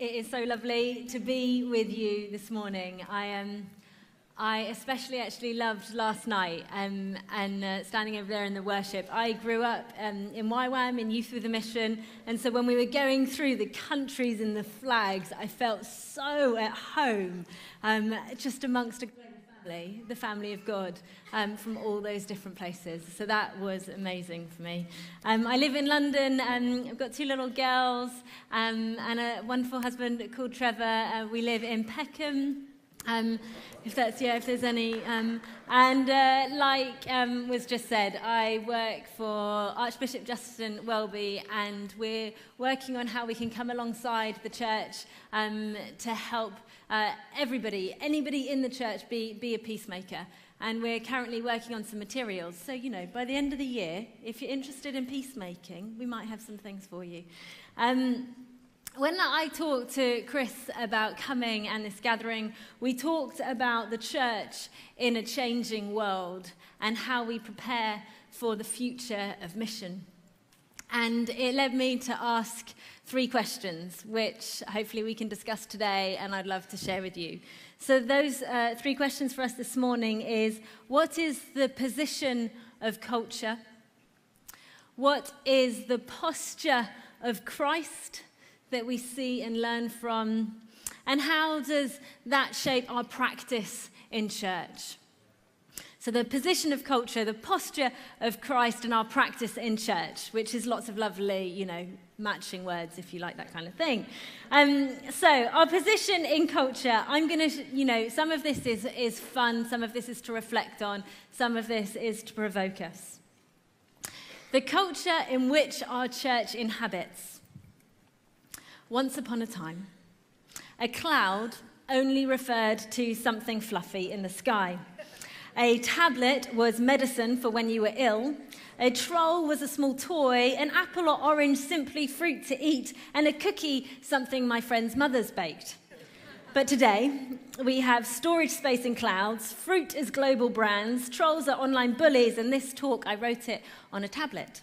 It is so lovely to be with you this morning. I especially actually loved last night and standing over there in the worship. I grew up in YWAM, in Youth with a Mission, and so when we were going through the countries and the flags, I felt so at home, just amongst a great family, the family of God, from all those different places. So that was amazing for me. I live in London, I've got 2 little girls, and a wonderful husband called Trevor. We live in Peckham. If there's any. Like was just said, I work for Archbishop Justin Welby, and we're working on how we can come alongside the church to help anybody in the church be a peacemaker. And we're currently working on some materials. So, by the end of the year, if you're interested in peacemaking, we might have some things for you. When I talked to Chris about coming and this gathering, we talked about the church in a changing world and how we prepare for the future of mission. And it led me to ask 3 questions, which hopefully we can discuss today, and I'd love to share with you. So those 3 questions for us this morning is, what is the position of culture? What is the posture of Christ that we see and learn from? And how does that shape our practice in church? So the position of culture, the posture of Christ, and our practice in church, which is lots of lovely, matching words if you like that kind of thing. So our position in culture, I'm going to, some of this is fun, some of this is to reflect on, some of this is to provoke us. The culture in which our church inhabits. Once upon a time, a cloud only referred to something fluffy in the sky. A tablet was medicine for when you were ill. A troll was a small toy. An apple or orange simply fruit to eat. And a cookie, something my friend's mother's baked. But today, we have storage space in clouds, fruit is global brands, trolls are online bullies, and this talk, I wrote it on a tablet.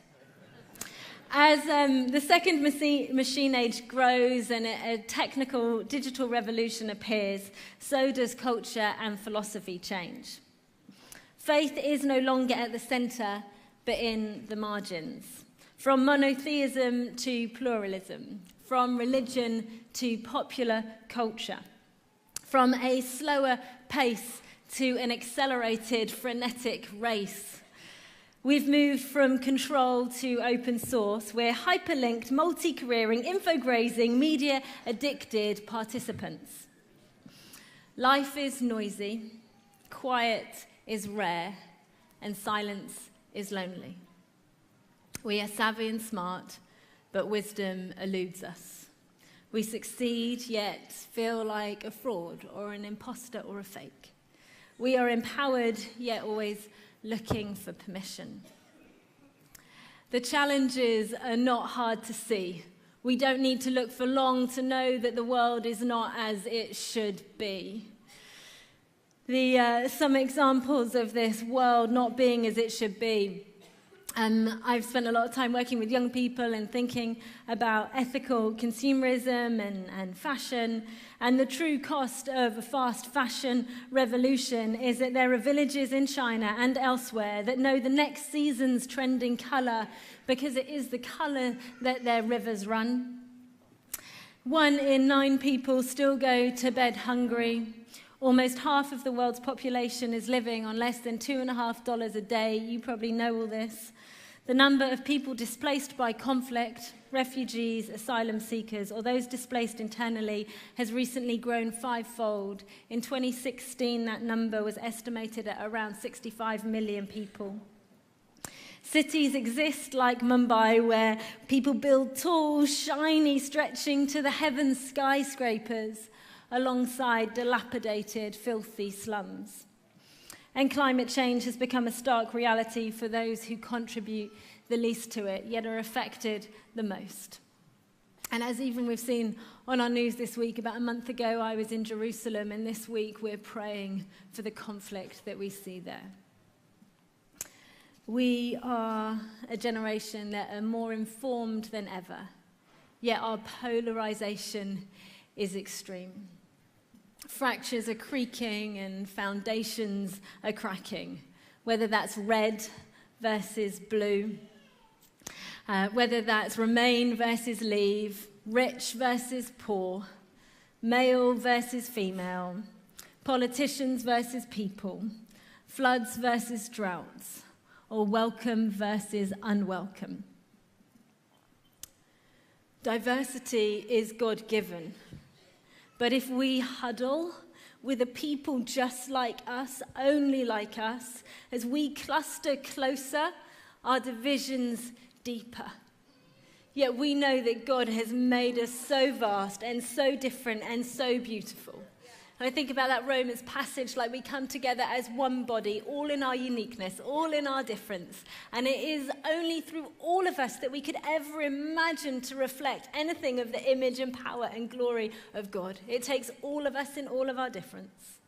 As the second machine age grows and a technical digital revolution appears, so does culture and philosophy change. Faith is no longer at the center, but in the margins. From monotheism to pluralism, from religion to popular culture, from a slower pace to an accelerated, frenetic race. We've moved from control to open source. We're hyperlinked, multi-careering, info-grazing, media-addicted participants. Life is noisy, quiet is rare, and silence is lonely. We are savvy and smart, but wisdom eludes us. We succeed, yet feel like a fraud or an imposter or a fake. We are empowered, yet always looking for permission. The challenges are not hard to see. We don't need to look for long to know that the world is not as it should be. Some examples of this world not being as it should be. I've spent a lot of time working with young people and thinking about ethical consumerism and fashion. And the true cost of a fast fashion revolution is that there are villages in China and elsewhere that know the next season's trending color because it is the color that their rivers run. 1 in 9 people still go to bed hungry. Almost half of the world's population is living on less than $2.50 a day. You probably know all this. The number of people displaced by conflict, refugees, asylum seekers, or those displaced internally has recently grown 5-fold. In 2016, that number was estimated at around 65 million people. Cities exist like Mumbai, where people build tall, shiny, stretching to the heavens skyscrapers alongside dilapidated, filthy slums. And climate change has become a stark reality for those who contribute the least to it, yet are affected the most. And as even we've seen on our news this week, about a month ago I was in Jerusalem, and this week we're praying for the conflict that we see there. We are a generation that are more informed than ever, yet our polarization is extreme. Fractures are creaking and foundations are cracking, whether that's red versus blue, whether that's remain versus leave, rich versus poor, male versus female, politicians versus people, floods versus droughts, or welcome versus unwelcome. Diversity is God-given, but if we huddle with a people just like us, only like us, as we cluster closer, our divisions deeper. Yet we know that God has made us so vast and so different and so beautiful. And I think about that Romans passage, like we come together as one body, all in our uniqueness, all in our difference. And it is only through all of us that we could ever imagine to reflect anything of the image and power and glory of God. It takes all of us in all of our difference.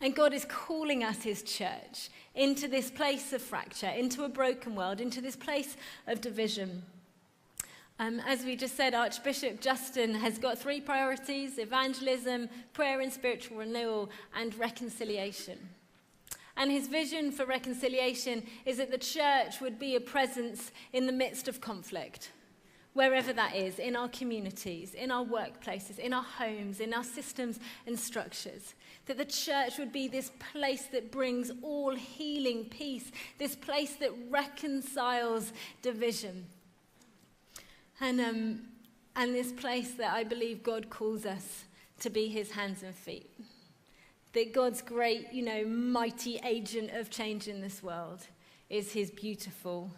And God is calling us, his church, into this place of fracture, into a broken world, into this place of division. As we just said, Archbishop Justin has got 3 priorities: evangelism, prayer and spiritual renewal, and reconciliation. And his vision for reconciliation is that the church would be a presence in the midst of conflict, wherever that is, in our communities, in our workplaces, in our homes, in our systems and structures. That the church would be this place that brings all healing peace, this place that reconciles division. And this place that I believe God calls us to be his hands and feet. That God's great, mighty agent of change in this world is his beautiful,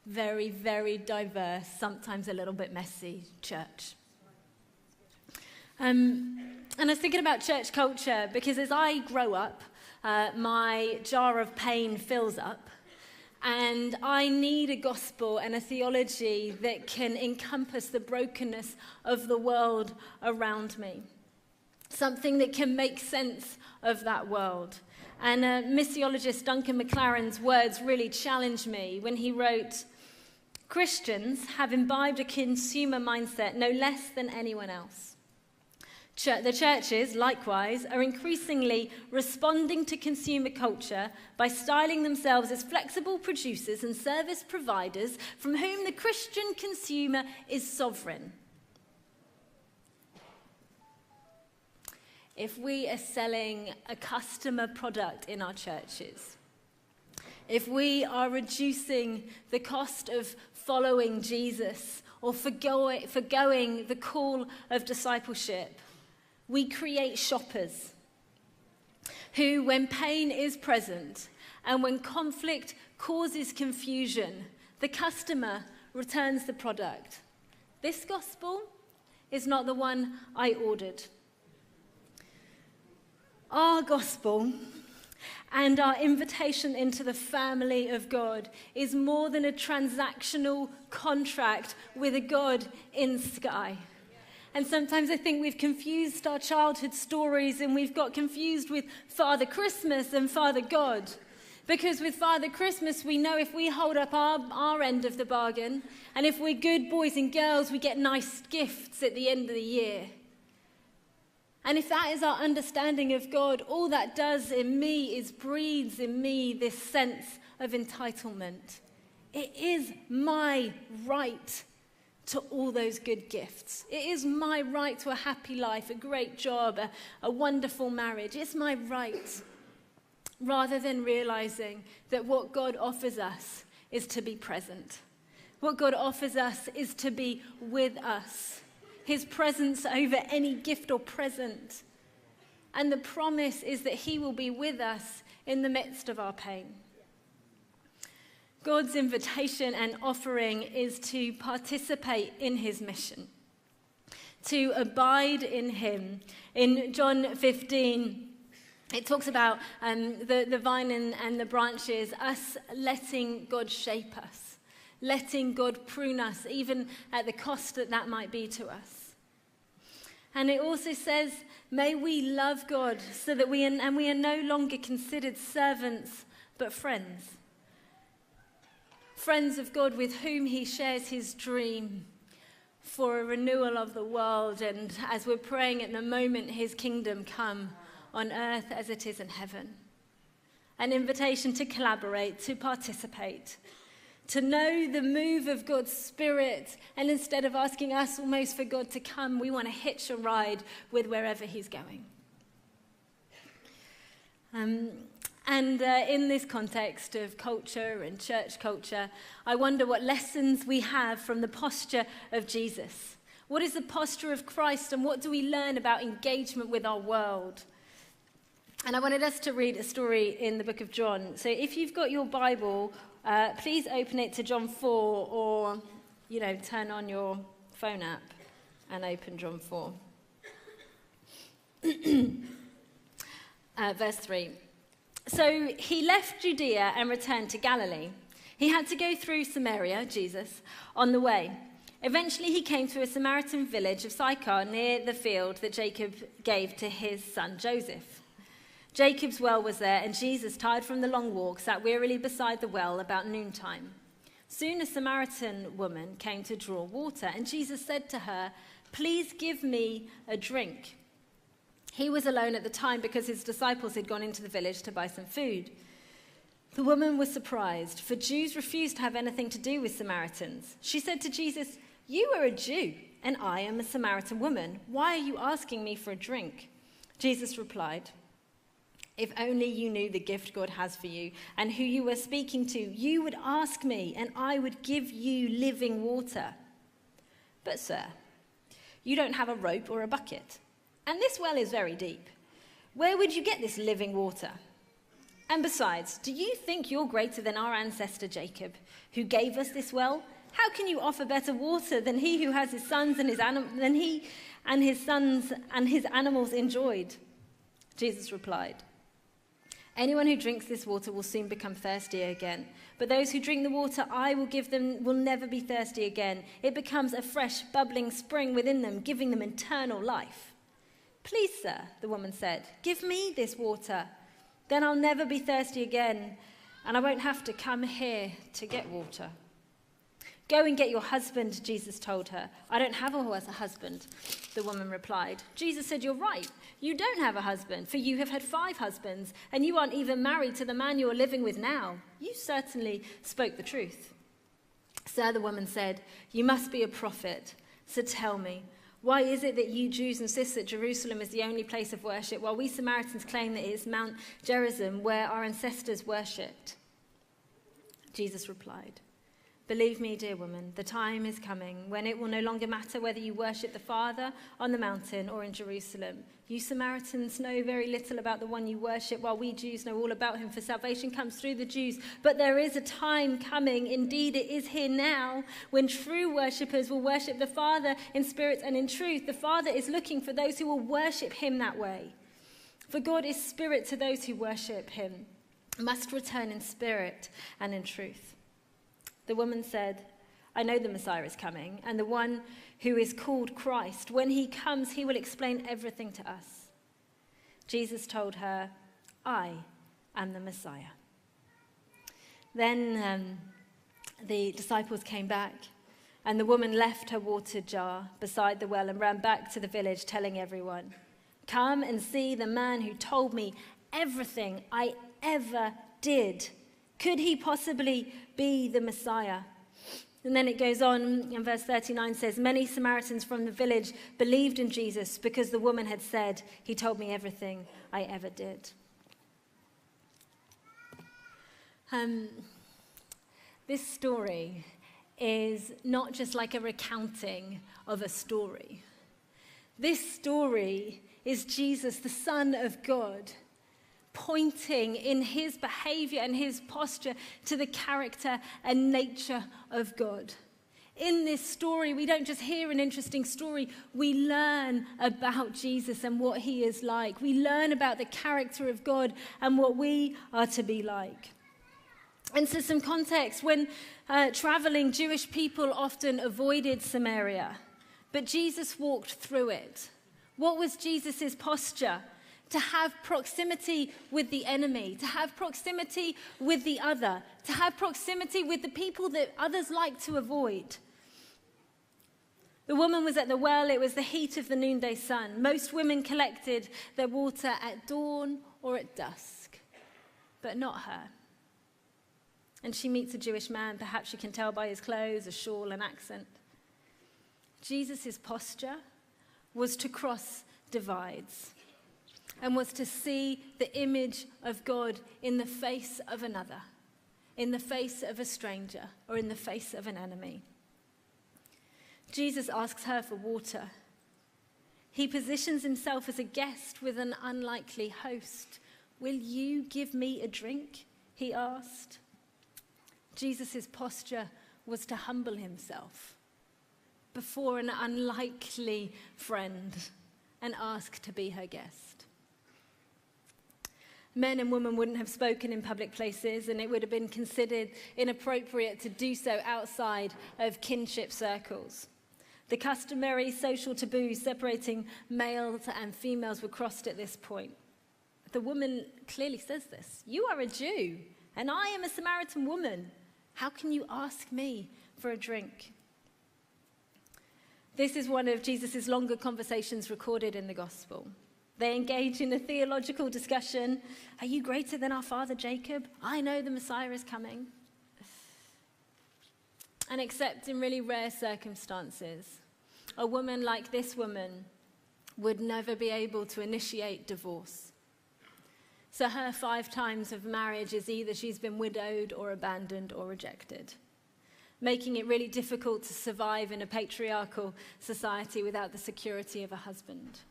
very, very diverse, sometimes a little bit messy church. And I was thinking about church culture because as I grow up, my jar of pain fills up. And I need a gospel and a theology that can encompass the brokenness of the world around me. Something that can make sense of that world. And missiologist Duncan McLaren's words really challenged me when he wrote, "Christians have imbibed a consumer mindset no less than anyone else. The churches, likewise, are increasingly responding to consumer culture by styling themselves as flexible producers and service providers from whom the Christian consumer is sovereign." If we are selling a customer product in our churches, if we are reducing the cost of following Jesus or forgoing the call of discipleship, we create shoppers who, when pain is present and when conflict causes confusion, the customer returns the product. This gospel is not the one I ordered. Our gospel and our invitation into the family of God is more than a transactional contract with a God in the sky. And sometimes I think we've confused our childhood stories and we've got confused with Father Christmas and Father God. Because with Father Christmas, we know if we hold up our end of the bargain, and if we're good boys and girls, we get nice gifts at the end of the year. And if that is our understanding of God, all that does in me is breeds in me this sense of entitlement. It is my right to all those good gifts. It is my right to a happy life, a great job, a wonderful marriage. It's my right. Rather than realizing that what God offers us is to be present. What God offers us is to be with us. His presence over any gift or present. And the promise is that he will be with us in the midst of our pain. God's invitation and offering is to participate in his mission, to abide in him. In John 15, it talks about the vine and the branches, us letting God shape us, letting God prune us, even at the cost that might be to us. And it also says, may we love God so that we are no longer considered servants, but friends. Friends of God with whom he shares his dream, for a renewal of the world, and as we're praying at the moment, his kingdom come on earth as it is in heaven. An invitation to collaborate, to participate, to know the move of God's Spirit, and instead of asking us almost for God to come, we want to hitch a ride with wherever he's going. In this context of culture and church culture, I wonder what lessons we have from the posture of Jesus. What is the posture of Christ, and what do we learn about engagement with our world? And I wanted us to read a story in the book of John. So if you've got your Bible, please open it to John 4, or, turn on your phone app and open John 4. Verse 3. So he left Judea and returned to Galilee. He had to go through Samaria, Jesus, on the way. Eventually he came to a Samaritan village of Sychar near the field that Jacob gave to his son Joseph. Jacob's well was there, and Jesus, tired from the long walk, sat wearily beside the well about noontime. Soon a Samaritan woman came to draw water, and Jesus said to her, "Please give me a drink." He was alone at the time because his disciples had gone into the village to buy some food. The woman was surprised, for Jews refused to have anything to do with Samaritans. She said to Jesus, "You are a Jew, and I am a Samaritan woman. Why are you asking me for a drink?" Jesus replied, "If only you knew the gift God has for you and who you were speaking to, you would ask me, and I would give you living water. But, sir, you don't have a rope or a bucket, and this well is very deep. Where would you get this living water? And besides, do you think you're greater than our ancestor Jacob, who gave us this well? How can you offer better water than he who has his sons and his animals enjoyed?" Jesus replied, "Anyone who drinks this water will soon become thirsty again. But those who drink the water I will give them will never be thirsty again. It becomes a fresh, bubbling spring within them, giving them eternal life." "Please, sir," the woman said, "give me this water. Then I'll never be thirsty again, and I won't have to come here to get water." "Go and get your husband," Jesus told her. "I don't have a husband," the woman replied. Jesus said, "You're right. You don't have a husband, for you have had 5 husbands, and you aren't even married to the man you're living with now. You certainly spoke the truth." "Sir," the woman said, "you must be a prophet. So tell me, why is it that you Jews insist that Jerusalem is the only place of worship, while we Samaritans claim that it is Mount Gerizim, where our ancestors worshipped?" Jesus replied, "Believe me, dear woman, the time is coming when it will no longer matter whether you worship the Father on the mountain or in Jerusalem. You Samaritans know very little about the one you worship, while we Jews know all about him, for salvation comes through the Jews. But there is a time coming, indeed it is here now, when true worshippers will worship the Father in spirit and in truth. The Father is looking for those who will worship him that way. For God is spirit, to those who worship him must return in spirit and in truth." The woman said, "I know the Messiah is coming, and the one who is called Christ. When he comes, he will explain everything to us." Jesus told her, "I am the Messiah." Then the disciples came back, and the woman left her water jar beside the well and ran back to the village, telling everyone, "Come and see the man who told me everything I ever did. Could he possibly be the Messiah?" And then it goes on, and verse 39 says, "Many Samaritans from the village believed in Jesus because the woman had said, 'He told me everything I ever did.'" This story is not just like a recounting of a story. This story is Jesus, the Son of God, pointing in his behavior and his posture to the character and nature of God. In this story, we don't just hear an interesting story, we learn about Jesus and what he is like. We learn about the character of God and what we are to be like. And so some context, when traveling, Jewish people often avoided Samaria, but Jesus walked through it. What was Jesus' posture? To have proximity with the enemy, to have proximity with the other, to have proximity with the people that others like to avoid. The woman was at the well. It was the heat of the noonday sun. Most women collected their water at dawn or at dusk, but not her. And she meets a Jewish man. Perhaps you can tell by his clothes, a shawl, an accent. Jesus' posture was to cross divides and was to see the image of God in the face of another, in the face of a stranger, or in the face of an enemy. Jesus asks her for water. He positions himself as a guest with an unlikely host. "Will you give me a drink?" he asked. Jesus' posture was to humble himself before an unlikely friend and ask to be her guest. Men and women wouldn't have spoken in public places, and it would have been considered inappropriate to do so outside of kinship circles. The customary social taboos separating males and females were crossed at this point. The woman clearly says this. "You are a Jew, and I am a Samaritan woman. How can you ask me for a drink?" This is one of Jesus' longer conversations recorded in the gospel. They engage in a theological discussion. "Are you greater than our father Jacob? I know the Messiah is coming." And except in really rare circumstances, a woman like this woman would never be able to initiate divorce. So her 5 times of marriage is either she's been widowed or abandoned or rejected, making it really difficult to survive in a patriarchal society without the security of a husband.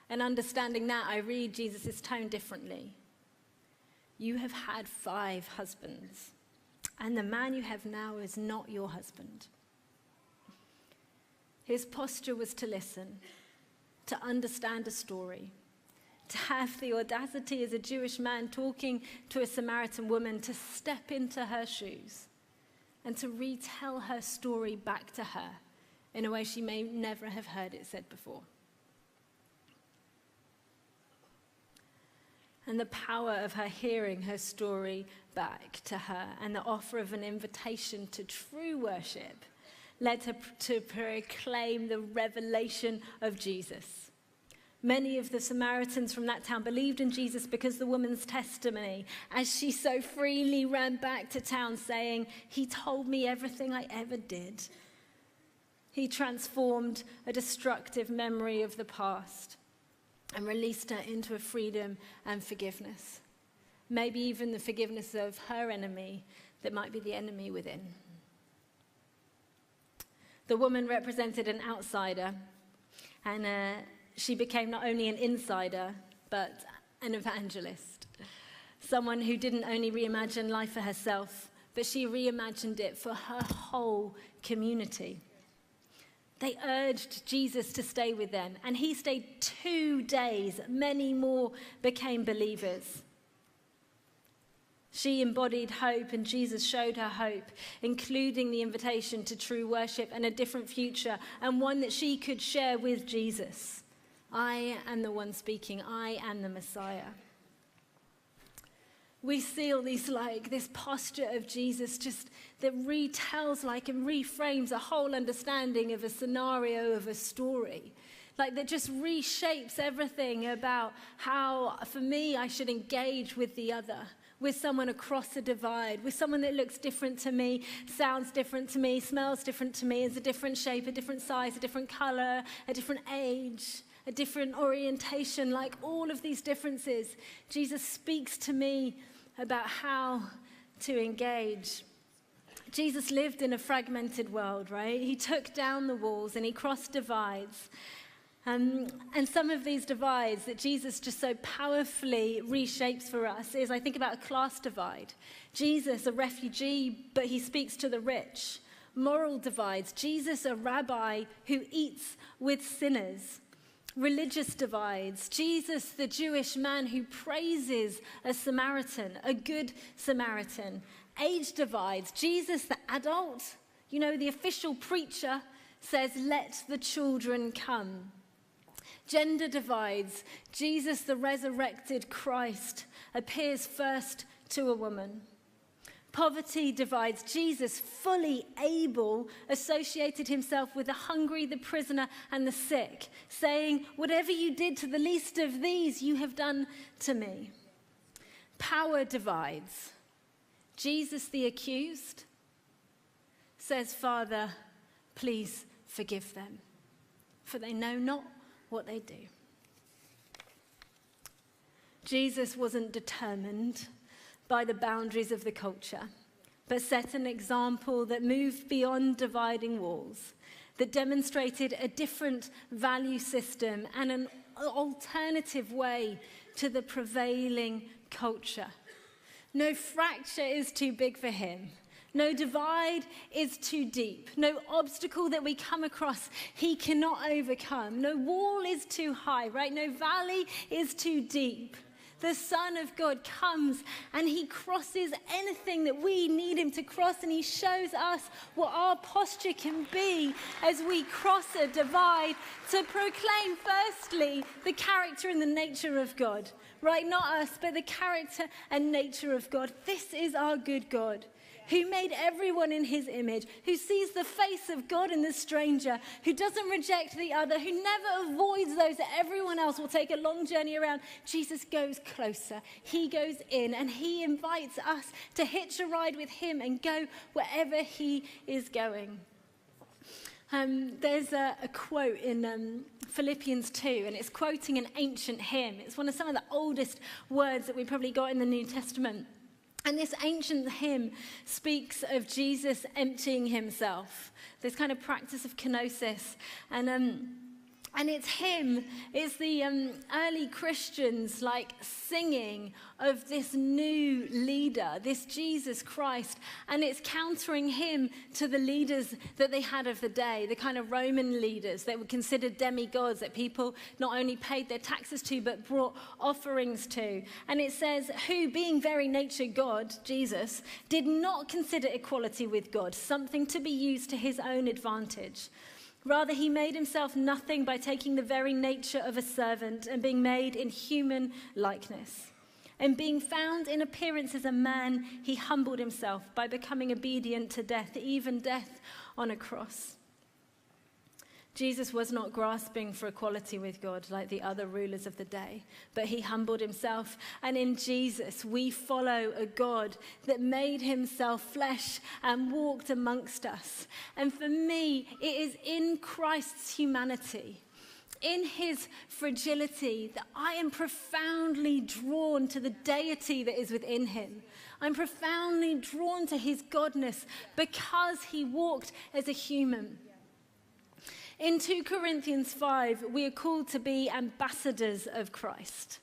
And understanding that, I read Jesus' tone differently. "You have had 5 husbands, and the man you have now is not your husband." His posture was to listen, to understand a story, to have the audacity as a Jewish man talking to a Samaritan woman to step into her shoes and to retell her story back to her in a way she may never have heard it said before. And the power of her hearing her story back to her and the offer of an invitation to true worship led her to proclaim the revelation of Jesus. Many of the Samaritans from that town believed in Jesus because the woman's testimony, as she so freely ran back to town saying, "He told me everything I ever did." He transformed a destructive memory of the past and released her into a freedom and forgiveness. Maybe even the forgiveness of her enemy that might be the enemy within. The woman represented an outsider, and she became not only an insider, but an evangelist. Someone who didn't only reimagine life for herself, but she reimagined it for her whole community. They urged Jesus to stay with them, and he stayed 2 days. Many more became believers. She embodied hope, and Jesus showed her hope, including the invitation to true worship and a different future, and one that she could share with Jesus. "I am the one speaking. I am the Messiah." We see all this posture of Jesus just that retells and reframes a whole understanding of a scenario, of a story. That just reshapes everything about how, for me, I should engage with the other, with someone across a divide, with someone that looks different to me, sounds different to me, smells different to me, is a different shape, a different size, a different color, a different age, a different orientation. All of these differences, Jesus speaks to me about how to engage. Jesus lived in a fragmented world, right? He took down the walls and he crossed divides. And some of these divides that Jesus just so powerfully reshapes for us is, I think about a class divide. Jesus, a refugee, but he speaks to the rich. Moral divides. Jesus, a rabbi who eats with sinners. Religious divides. Jesus, the Jewish man who praises a Samaritan, a good Samaritan. Age divides. Jesus, the adult, the official preacher, says, "Let the children come." Gender divides. Jesus, the resurrected Christ, appears first to a woman. Poverty divides. Jesus, fully able, associated himself with the hungry, the prisoner, and the sick, saying, whatever you did to the least of these, you have done to me. Power divides. Jesus, the accused, says, Father, please forgive them, for they know not what they do. Jesus wasn't determined by the boundaries of the culture, but set an example that moved beyond dividing walls, that demonstrated a different value system and an alternative way to the prevailing culture. No fracture is too big for him. No divide is too deep. No obstacle that we come across he cannot overcome. No wall is too high, right? No valley is too deep. The Son of God comes and he crosses anything that we need him to cross, and he shows us what our posture can be as we cross a divide to proclaim, firstly, the character and the nature of God. Right? Not us, but the character and nature of God. This is our good God, who made everyone in his image, who sees the face of God in the stranger, who doesn't reject the other, who never avoids those that everyone else will take a long journey around. Jesus goes closer. He goes in, and he invites us to hitch a ride with him and go wherever he is going. There's a quote in Philippians 2, and it's quoting an ancient hymn. It's one of some of the oldest words that we probably got in the New Testament. And this ancient hymn speaks of Jesus emptying himself, this kind of practice of kenosis. And it's him, it's the early Christians like singing of this new leader, this Jesus Christ, and it's countering him to the leaders that they had of the day, the kind of Roman leaders that were considered demigods, that people not only paid their taxes to, but brought offerings to. And it says, who being very nature God, Jesus, did not consider equality with God something to be used to his own advantage. Rather, he made himself nothing by taking the very nature of a servant and being made in human likeness. And being found in appearance as a man, he humbled himself by becoming obedient to death, even death on a cross. Jesus was not grasping for equality with God like the other rulers of the day, but he humbled himself. And in Jesus, we follow a God that made himself flesh and walked amongst us. And for me, it is in Christ's humanity, in his fragility, that I am profoundly drawn to the deity that is within him. I'm profoundly drawn to his godness because he walked as a human. In 2 Corinthians 5, we are called to be ambassadors of Christ.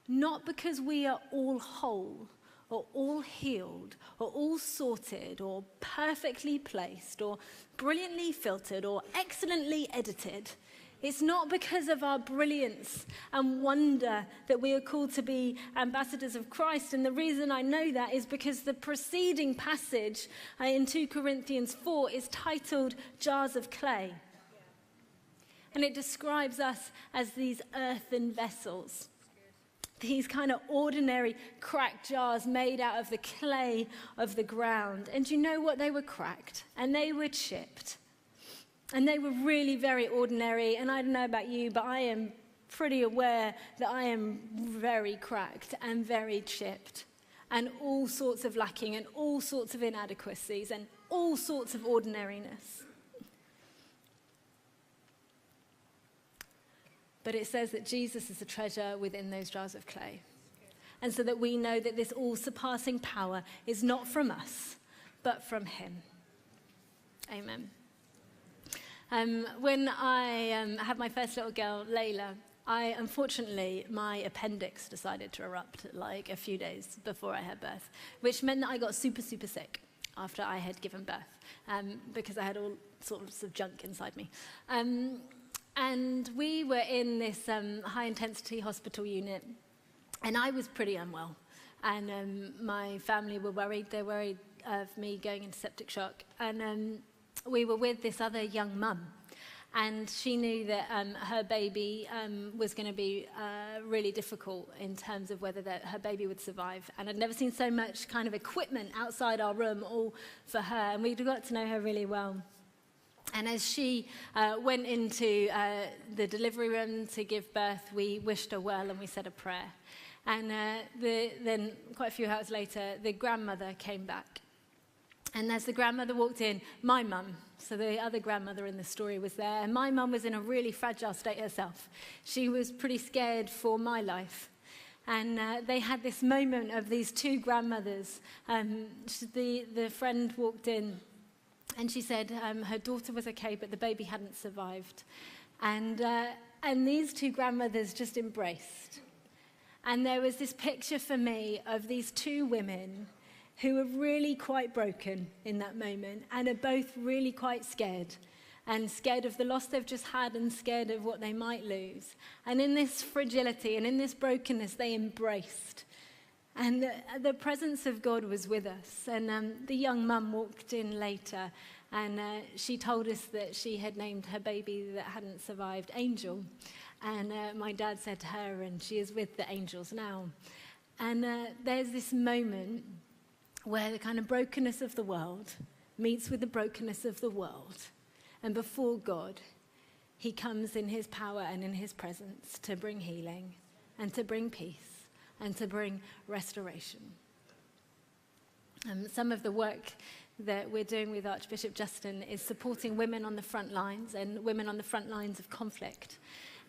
Not because we are all whole, or all healed, or all sorted, or perfectly placed, or brilliantly filtered, or excellently edited. It's not because of our brilliance and wonder that we are called to be ambassadors of Christ. And the reason I know that is because the preceding passage in 2 Corinthians 4 is titled Jars of Clay. And it describes us as these earthen vessels. These kind of ordinary cracked jars made out of the clay of the ground. And you know what? They were cracked and they were chipped. And they were really very ordinary, and I don't know about you, but I am pretty aware that I am very cracked and very chipped, and all sorts of lacking, and all sorts of inadequacies, and all sorts of ordinariness. But it says that Jesus is a treasure within those jars of clay. And so that we know that this all-surpassing power is not from us, but from him. Amen. When I had my first little girl, Layla, unfortunately, my appendix decided to erupt like a few days before I had birth, which meant that I got super, super sick after I had given birth, because I had all sorts of junk inside me. And we were in this high-intensity hospital unit, and I was pretty unwell. And my family were worried. They were worried of me going into septic shock. And we were with this other young mum, And she knew that her baby was going to be really difficult in terms of whether her baby would survive. And I'd never seen so much kind of equipment outside our room all for her. And we got to know her really well. And as she went into the delivery room to give birth, we wished her well and we said a prayer. And then quite a few hours later, the grandmother came back. And as the grandmother walked in, my mum, so the other grandmother in the story, was there. And my mum was in a really fragile state herself. She was pretty scared for my life. And they had this moment of these two grandmothers. The friend walked in and she said her daughter was okay, but the baby hadn't survived. And these two grandmothers just embraced. And there was this picture for me of these two women who are really quite broken in that moment and are both really quite scared, and scared of the loss they've just had and scared of what they might lose. And in this fragility and in this brokenness, they embraced. And the presence of God was with us. And the young mum walked in later, and she told us that she had named her baby that hadn't survived Angel. And my dad said to her, and she is with the angels now. And there's this moment where the kind of brokenness of the world meets with the brokenness of the world. And before God, he comes in his power and in his presence to bring healing and to bring peace and to bring restoration. Some of the work that we're doing with Archbishop Justin is supporting women on the front lines and women on the front lines of conflict.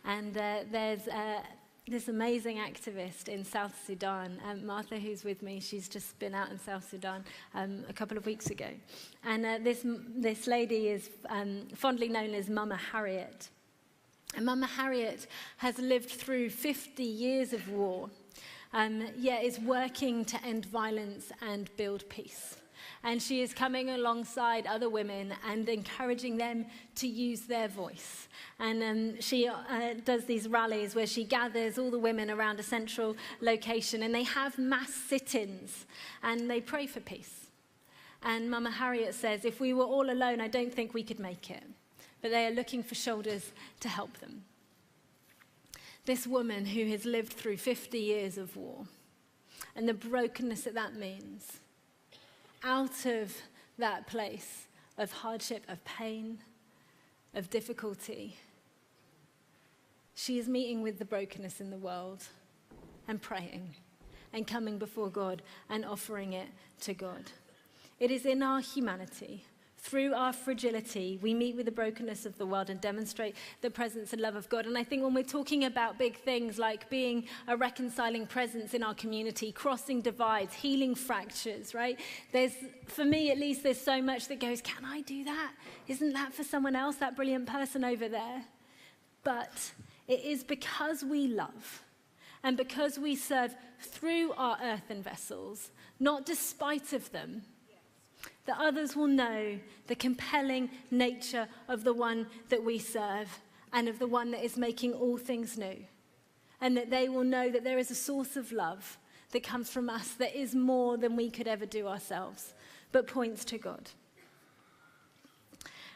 And there's this amazing activist in South Sudan, Martha, who's with me. She's just been out in South Sudan a couple of weeks ago. And this lady is fondly known as Mama Harriet. And Mama Harriet has lived through 50 years of war, yet is working to end violence and build peace. And she is coming alongside other women and encouraging them to use their voice. And she does these rallies where she gathers all the women around a central location, and they have mass sit-ins and they pray for peace. And Mama Harriet says, if we were all alone, I don't think we could make it. But they are looking for shoulders to help them. This woman who has lived through 50 years of war and the brokenness that means, out of that place of hardship, of pain, of difficulty, she is meeting with the brokenness in the world and praying and coming before God and offering it to God. It is in our humanity, through our fragility, we meet with the brokenness of the world and demonstrate the presence and love of God. And I think when we're talking about big things like being a reconciling presence in our community, crossing divides, healing fractures, right? For me at least, there's so much that goes, can I do that? Isn't that for someone else, that brilliant person over there? But it is because we love and because we serve through our earthen vessels, not despite of them, that others will know the compelling nature of the one that we serve and of the one that is making all things new. And that they will know that there is a source of love that comes from us that is more than we could ever do ourselves, but points to God.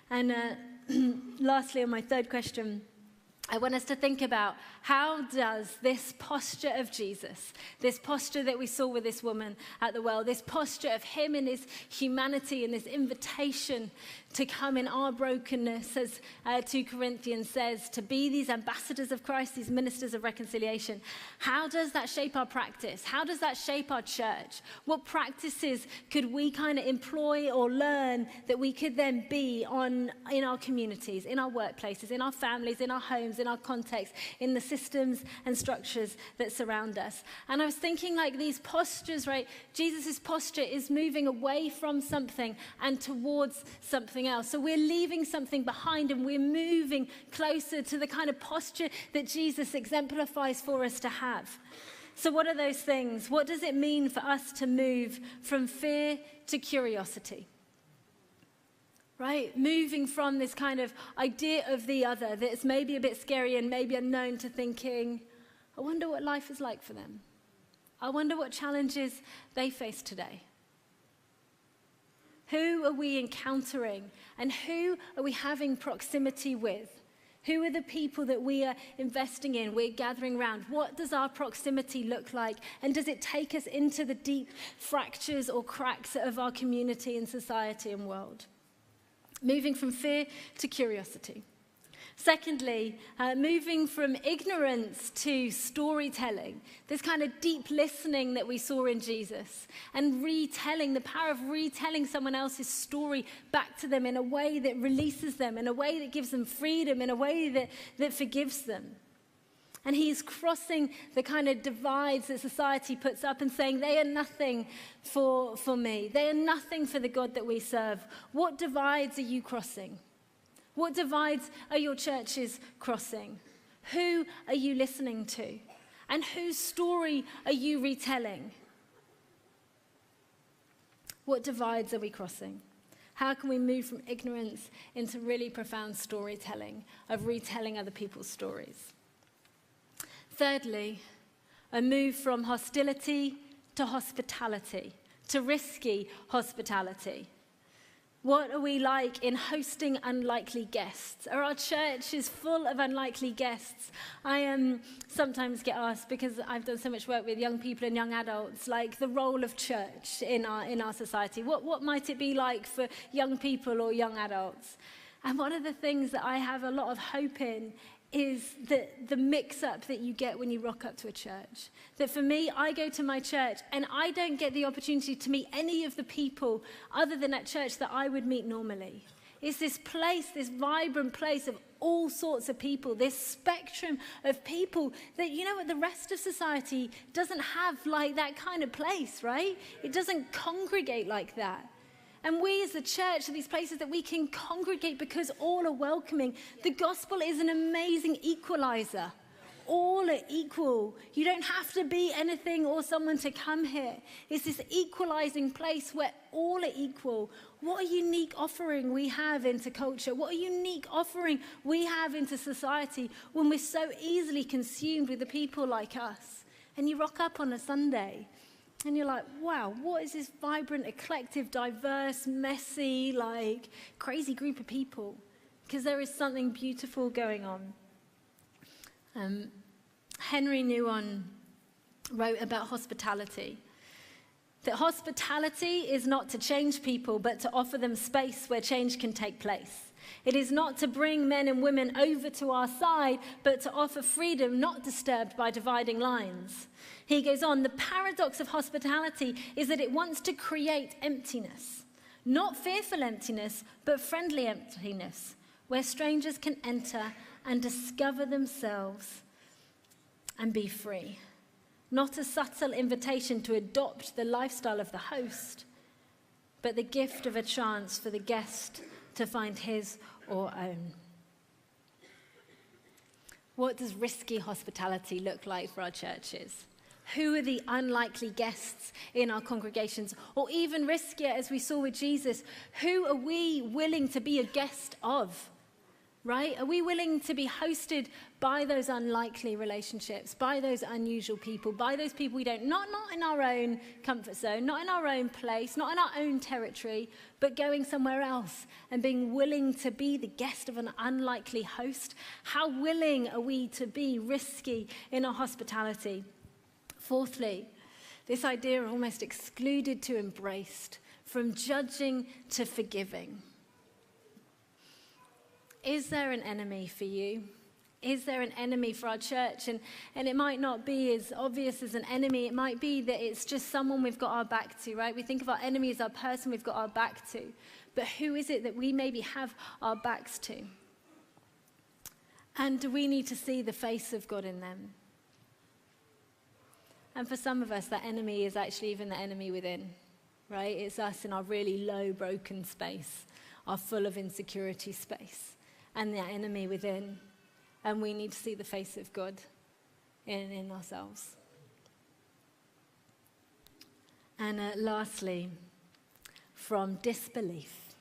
And lastly, on my third question, I want us to think about how does this posture of Jesus, this posture that we saw with this woman at the well, this posture of him in his humanity and this invitation to come in our brokenness, as 2 Corinthians says, to be these ambassadors of Christ, these ministers of reconciliation. How does that shape our practice? How does that shape our church? What practices could we kind of employ or learn that we could then be in our communities, in our workplaces, in our families, in our homes, in our context, in the systems and structures that surround us? And I was thinking like these postures, right? Jesus' posture is moving away from something and towards something else. So we're leaving something behind and we're moving closer to the kind of posture that Jesus exemplifies for us to have. So what are those things? What does it mean for us to move from fear to curiosity? Right? Moving from this kind of idea of the other that's maybe a bit scary and maybe unknown to thinking, I wonder what life is like for them. I wonder what challenges they face today. Who are we encountering? And who are we having proximity with? Who are the people that we are investing in, we're gathering around? What does our proximity look like? And does it take us into the deep fractures or cracks of our community and society and world? Moving from fear to curiosity. Secondly, moving from ignorance to storytelling, this kind of deep listening that we saw in Jesus, and retelling, the power of retelling someone else's story back to them in a way that releases them, in a way that gives them freedom, in a way that forgives them. And he's crossing the kind of divides that society puts up and saying, they are nothing for me. They are nothing for the God that we serve. What divides are you crossing? What divides are your churches crossing? Who are you listening to? And whose story are you retelling? What divides are we crossing? How can we move from ignorance into really profound storytelling, of retelling other people's stories? Thirdly, a move from hostility to hospitality, to risky hospitality. What are we like in hosting unlikely guests? Are our churches full of unlikely guests? I sometimes get asked, because I've done so much work with young people and young adults, like the role of church in our society. What might it be like for young people or young adults? And one of the things that I have a lot of hope in is the mix-up that you get when you rock up to a church. That for me, I go to my church and I don't get the opportunity to meet any of the people other than at church that I would meet normally. It's this place, this vibrant place of all sorts of people, this spectrum of people that, you know what, the rest of society doesn't have like that kind of place, right? It doesn't congregate like that. And we as a church are these places that we can congregate because all are welcoming. The gospel is an amazing equalizer. All are equal. You don't have to be anything or someone to come here. It's this equalizing place where all are equal. What a unique offering we have into culture. What a unique offering we have into society when we're so easily consumed with the people like us. And you rock up on a Sunday and you're like, wow, what is this vibrant, eclectic, diverse, messy, like crazy group of people? Because there is something beautiful going on. Henry Nouwen wrote about hospitality. That hospitality is not to change people, but to offer them space where change can take place. It is not to bring men and women over to our side, but to offer freedom not disturbed by dividing lines. He goes on, the paradox of hospitality is that it wants to create emptiness. Not fearful emptiness, but friendly emptiness, where strangers can enter and discover themselves and be free. Not a subtle invitation to adopt the lifestyle of the host, but the gift of a chance for the guest to find his or own. What does risky hospitality look like for our churches? Who are the unlikely guests in our congregations? Or even riskier, as we saw with Jesus, who are we willing to be a guest of? Right? Are we willing to be hosted by those unlikely relationships, by those unusual people, by those people we don't, not in our own comfort zone, not in our own place, not in our own territory, but going somewhere else and being willing to be the guest of an unlikely host? How willing are we to be risky in our hospitality? Fourthly, this idea of almost excluded to embraced, from judging to forgiving. Is there an enemy for you? Is there an enemy for our church? And it might not be as obvious as an enemy. It might be that it's just someone we've got our back to, right? We think of our enemy as our person we've got our back to. But who is it that we maybe have our backs to? And do we need to see the face of God in them? And for some of us, that enemy is actually even the enemy within, right? It's us in our really low, broken space, our full of insecurity space, and the enemy within. And we need to see the face of God in ourselves. And lastly, from disbelief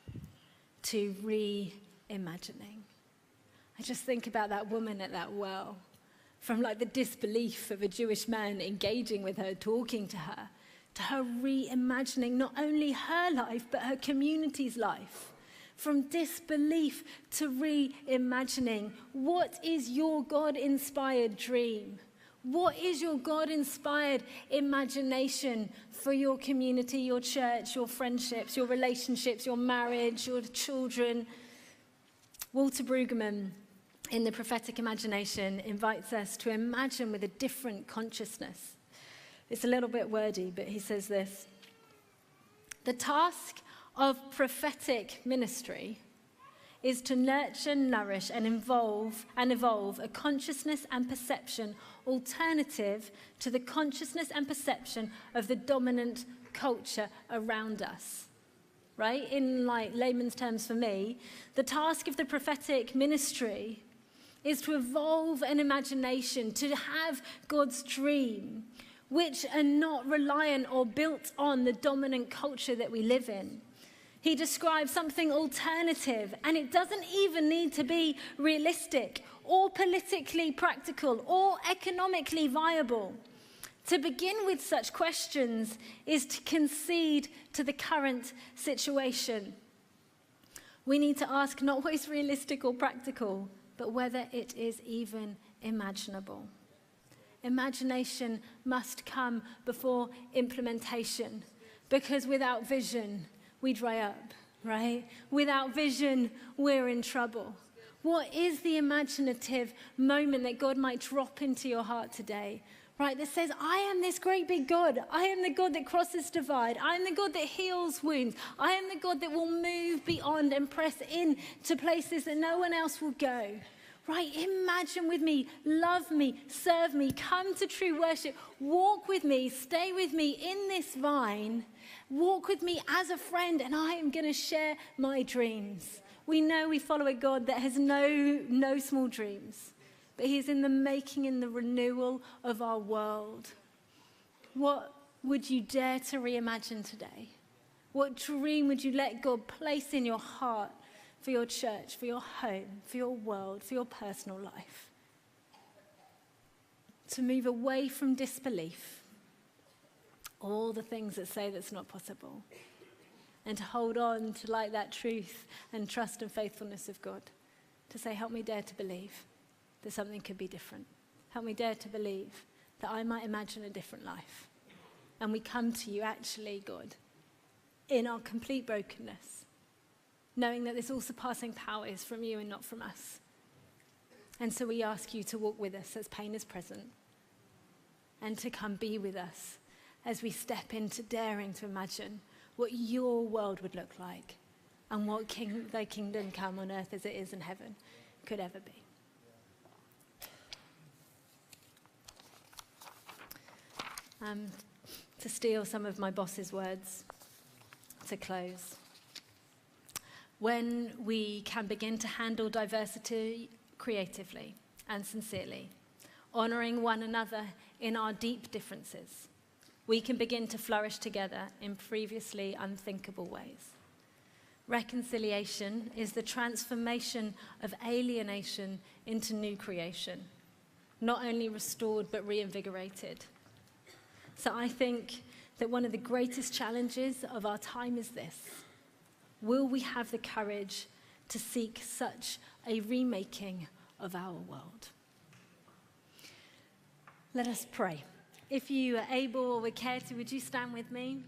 to reimagining. I just think about that woman at that well. From like the disbelief of a Jewish man engaging with her, talking to her, to her reimagining not only her life, but her community's life. From disbelief to reimagining. What is your God-inspired dream? What is your God-inspired imagination for your community, your church, your friendships, your relationships, your marriage, your children? Walter Brueggemann, in The Prophetic Imagination, invites us to imagine with a different consciousness. It's a little bit wordy, but he says this: the task of prophetic ministry is to nurture, nourish, and evolve a consciousness and perception alternative to the consciousness and perception of the dominant culture around us. Right? In like layman's terms for me, the task of the prophetic ministry is to evolve an imagination, to have God's dream, which are not reliant or built on the dominant culture that we live in. He describes something alternative, and it doesn't even need to be realistic or politically practical or economically viable. To begin with such questions is to concede to the current situation. We need to ask not what is realistic or practical, but whether it is even imaginable. Imagination must come before implementation, because without vision, we dry up, right? Without vision, we're in trouble. What is the imaginative moment that God might drop into your heart today, right? That says, I am this great big God. I am the God that crosses divide. I am the God that heals wounds. I am the God that will move beyond and press in to places that no one else will go. Right? Imagine with me, love me, serve me, come to true worship, walk with me, stay with me in this vine, walk with me as a friend, and I am going to share my dreams. We know we follow a God that has no small dreams, but he's in the making and the renewal of our world. What would you dare to reimagine today? What dream would you let God place in your heart for your church, for your home, for your world, for your personal life? To move away from disbelief, all the things that say that's not possible, and to hold on to like that truth and trust and faithfulness of God. To say, help me dare to believe that something could be different. Help me dare to believe that I might imagine a different life. And we come to you actually, God, in our complete brokenness, knowing that this all-surpassing power is from you and not from us. And so we ask you to walk with us as pain is present, and to come be with us as we step into daring to imagine what your world would look like and what thy kingdom come on earth as it is in heaven could ever be. To steal some of my boss's words to close. When we can begin to handle diversity creatively and sincerely, honoring one another in our deep differences, we can begin to flourish together in previously unthinkable ways. Reconciliation is the transformation of alienation into new creation, not only restored but reinvigorated. So I think that one of the greatest challenges of our time is this: will we have the courage to seek such a remaking of our world? Let us pray. If you are able or would care to, would you stand with me?